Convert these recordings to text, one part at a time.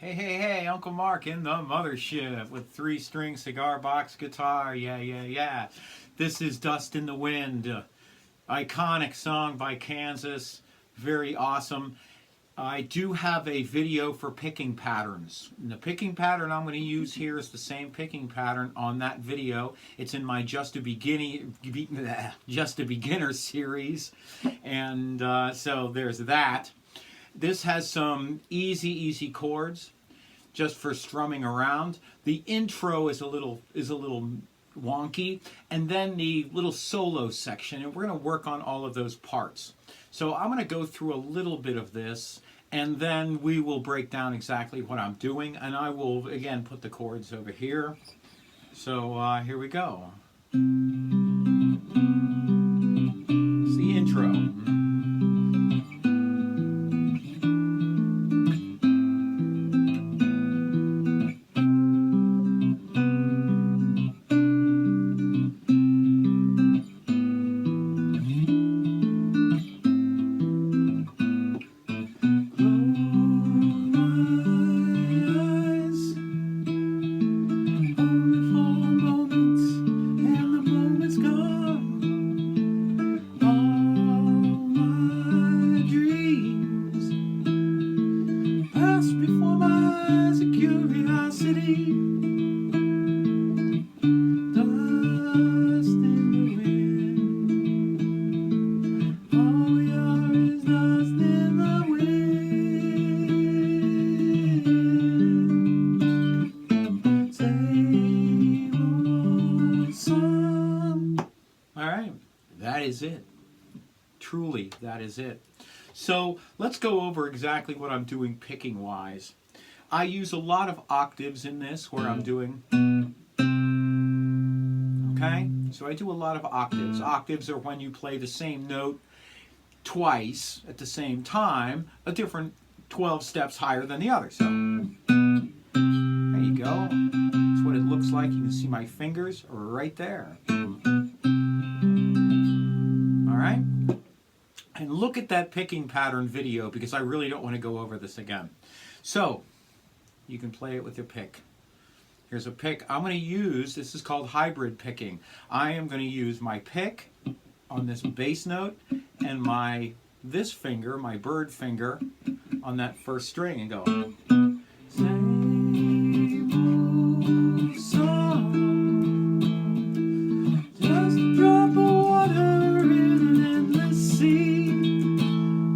Hey, hey, hey, Uncle Mark in the mothership with three-string cigar box guitar. Yeah, yeah, yeah. This is Dust in the Wind. Iconic song by Kansas. Very awesome. I do have a video for picking patterns. And the picking pattern I'm going to use here is the same picking pattern on that video. It's in my Just a Beginner series. And so there's that. This has some easy chords just for strumming around. The intro is a little wonky, and then the little solo section, and we're going to work on all of those parts. So I'm going to go through a little bit of this, and then we will break down exactly what I'm doing, and I will again put the chords over here. So here we go. It's the intro. That is it. Truly, that is it. So let's go over exactly what I'm doing picking wise. I use a lot of octaves in this where I'm doing, okay? So I do a lot of octaves. Octaves are when you play the same note twice at the same time, a different 12 steps higher than the other. So there you go. That's what it looks like. You can see my fingers right there. Alright? And look at that picking pattern video because I really don't want to go over this again. So, you can play it with your pick. Here's a pick. I'm going to use, this is called hybrid picking. I am going to use my pick on this bass note and this finger, my bird finger, on that first string and go.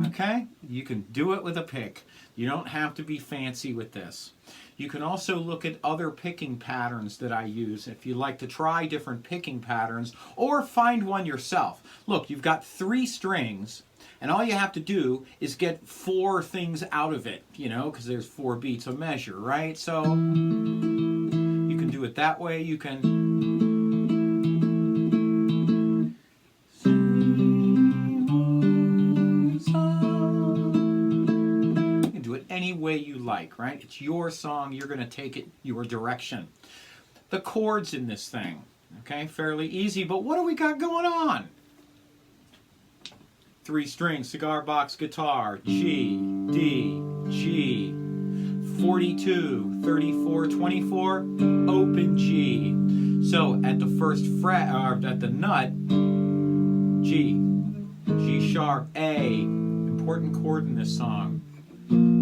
Okay? You can do it with a pick. You don't have to be fancy with this. You can also look at other picking patterns that I use if you like to try different picking patterns or find one yourself. Look, you've got 3 strings and all you have to do is get 4 things out of it, you know, because there's 4 beats a measure, right? So you can do it that way. You can any way you like, right? It's your song. You're going to take it your direction. The chords in this thing, okay, fairly easy, but what do we got going on? 3-string cigar box guitar, G, D, G, 42, 34, 24, open G. So at the first fret, or at the nut, G, G sharp, A, important chord in this song.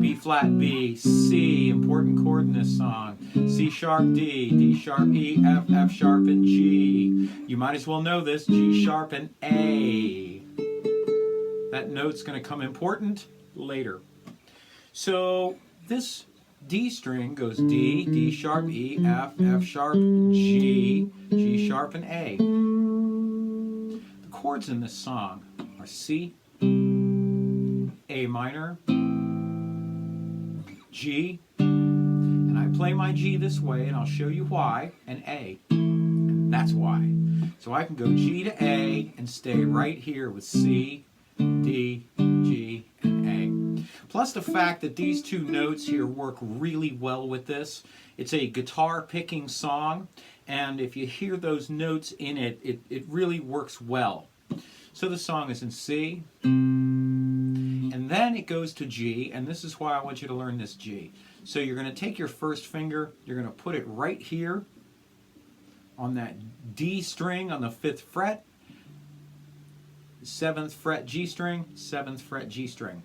B flat B, C, important chord in this song. C sharp D, D sharp E, F, F sharp and G. You might as well know this, G sharp and A. That note's going to come important later. So this D string goes D, D sharp E, F, F sharp, G, G sharp and A. The chords in this song are C, A minor, G, and I play my G this way, and I'll show you why, and A, and that's why. So I can go G to A and stay right here with C, D, G, and A. Plus the fact that these 2 notes here work really well with this. It's a guitar picking song, and if you hear those notes in it, it really works well. So the song is in C, and then it goes to G, and this is why I want you to learn this G. So you're going to take your first finger, you're going to put it right here on that D string on the 5th fret, 7th fret G string, 7th fret G string.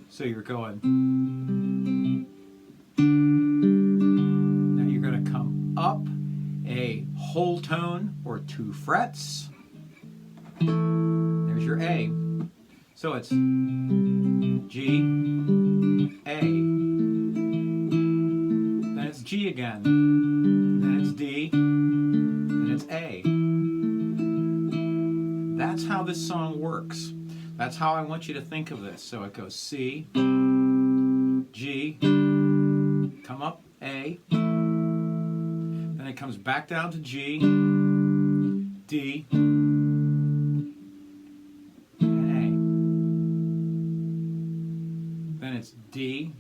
So you're going. Now you're going to come up a whole tone or 2 frets. There's your A. So it's G, A. Then it's G again. Then it's D. Then it's A. That's how this song works. That's how I want you to think of this. So it goes C, G, come up, A. Then it comes back down to G, D, it's D,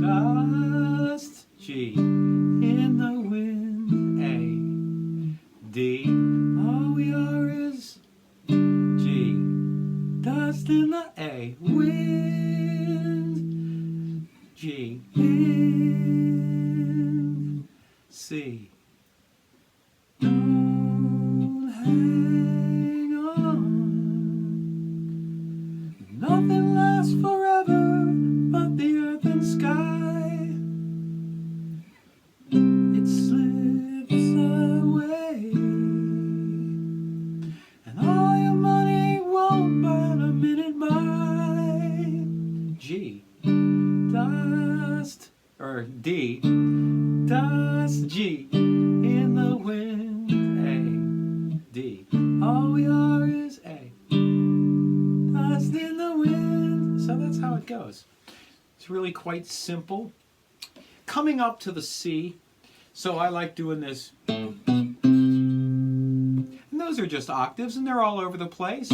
dust, G, in the wind, A, D, all we are is G, dust in the A, wind, G, in, C. Don't hang on, nothing lasts forever but the earth and sky. It slips away, and all your money won't burn a minute by. G, dust, or D, dust, G, in the wind, A, D, all we are is A, dust in the wind. So that's how it goes. It's really quite simple. Coming up to the C, so I like doing this. And those are just octaves, and they're all over the place.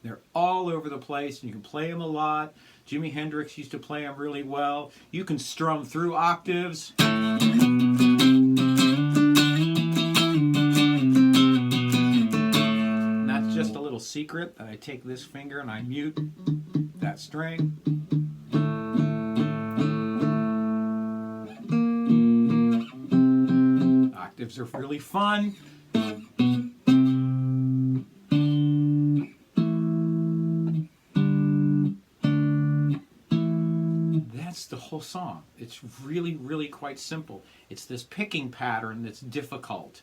They're all over the place, and you can play them a lot. Jimi Hendrix used to play them really well. You can strum through octaves. And that's just a little secret that I take this finger and I mute that string. Octaves are really fun. The whole song. It's really, really quite simple. It's this picking pattern that's difficult.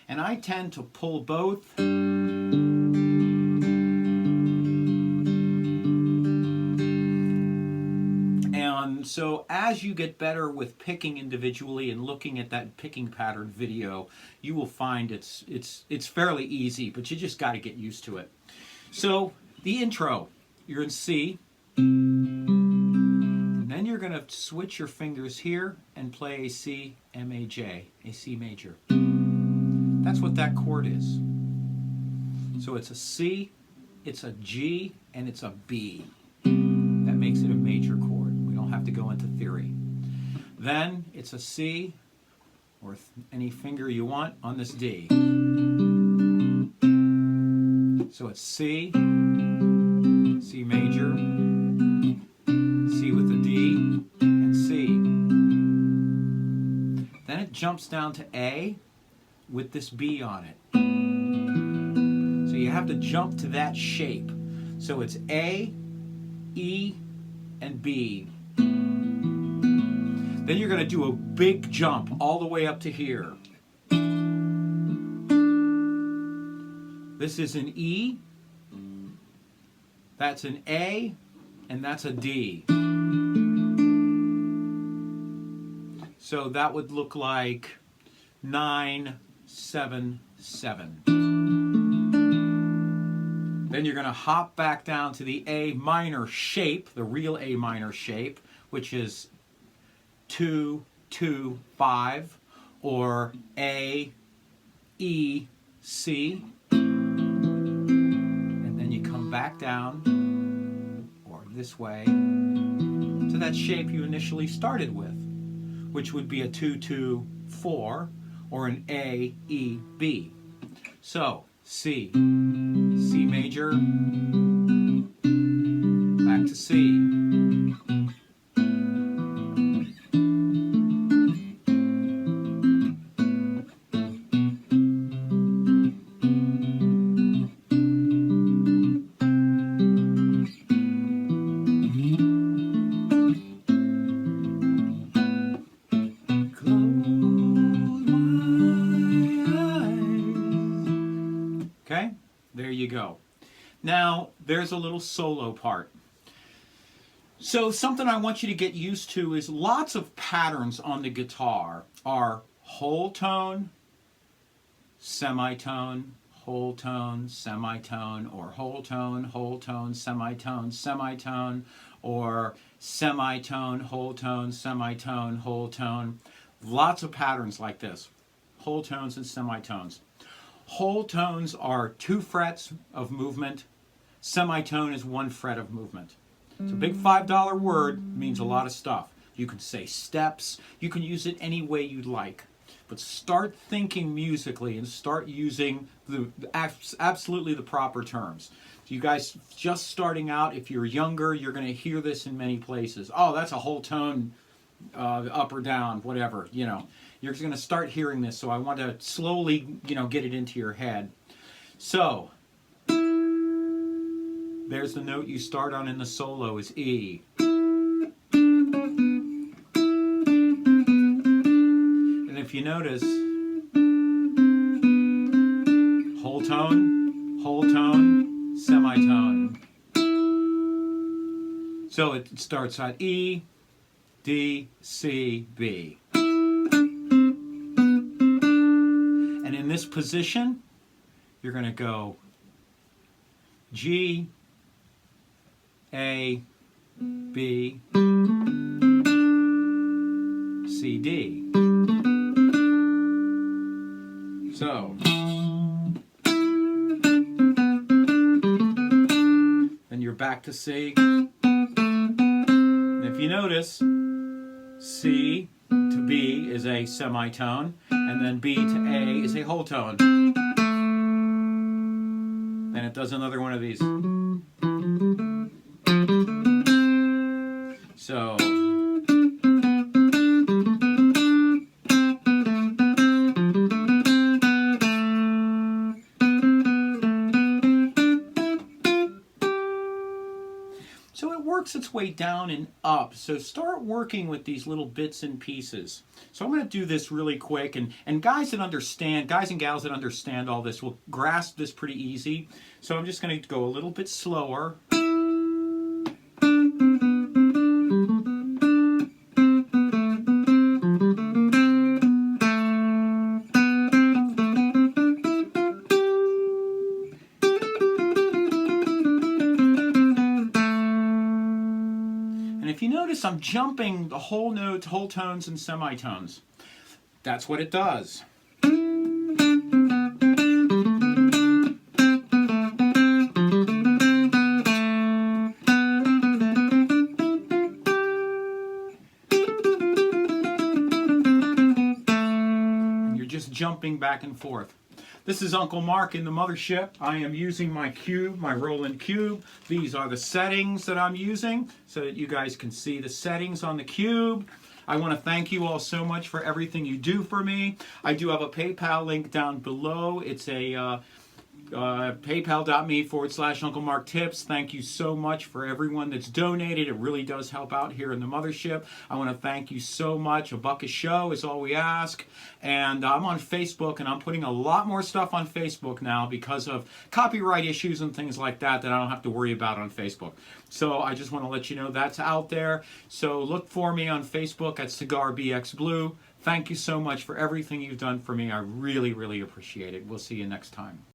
And I tend to pull both. And so as you get better with picking individually and looking at that picking pattern video, you will find it's fairly easy, but you just got to get used to it. So the intro, you're in C. Then you're going to switch your fingers here and play a C, M-A-J, a C major. That's what that chord is. So it's a C, it's a G, and it's a B. That makes it a major chord. We don't have to go into theory. Then it's a C, or any finger you want, on this D. So it's C, C major, C with the D, and C. Then it jumps down to A with this B on it. So you have to jump to that shape. So it's A, E, and B. Then you're going to do a big jump all the way up to here. This is an E, that's an A, and that's a D. So that would look like 9, 7, 7. Then you're going to hop back down to the A minor shape, the real A minor shape, which is 2, 2, 5, or A, E, C. And then you come back down, or this way, to that shape you initially started with, which would be a 2, 2, 4, or an A, E, B. So, C, C major, back to C. Okay, there you go. Now, there's a little solo part. So something I want you to get used to is lots of patterns on the guitar are whole tone, semitone, whole tone, semitone, or whole tone, semitone, semitone, or semitone, whole tone, semitone, whole tone. Lots of patterns like this, whole tones and semitones. Whole tones are 2 frets of movement. Semitone is 1 fret of movement. It's a big $5 word, means a lot of stuff. You can say steps, you can use it any way you'd like. But start thinking musically and start using absolutely the proper terms. You guys just starting out, if you're younger, you're going to hear this in many places. Oh, that's a whole tone, up or down, whatever, you know. You're going to start hearing this, so I want to slowly, get it into your head. So, there's the note you start on in the solo is E. And if you notice, whole tone, semitone. So it starts at E, D, C, B. And in this position, you're going to go G, A, B, C, D. So, then you're back to C. And if you notice, C to B is a semitone, and then B to A is a whole tone. Then it does another one of these. So, it works its way down and up. So start working with these little bits and pieces. So I'm going to do this really quick, and guys and gals that understand all this will grasp this pretty easy. So I'm just going to go a little bit slower. If you notice, I'm jumping the whole notes, whole tones, and semitones. That's what it does. And you're just jumping back and forth. This is Uncle Mark in the mothership. I am using my cube, my Roland cube. These are the settings that I'm using so that you guys can see the settings on the cube. I want to thank you all so much for everything you do for me. I do have a PayPal link down below. It's a paypal.me/Uncle Mark Tips. Thank you so much for everyone that's donated. It really does help out here in the mothership. I want to thank you so much. $1 a show is all we ask. And I'm on Facebook, and I'm putting a lot more stuff on Facebook now because of copyright issues and things like that I don't have to worry about on Facebook. So I just want to let you know that's out there. So look for me on Facebook at Cigar BX Blue. Thank you so much for everything you've done for me. I really, really appreciate it. We'll see you next time.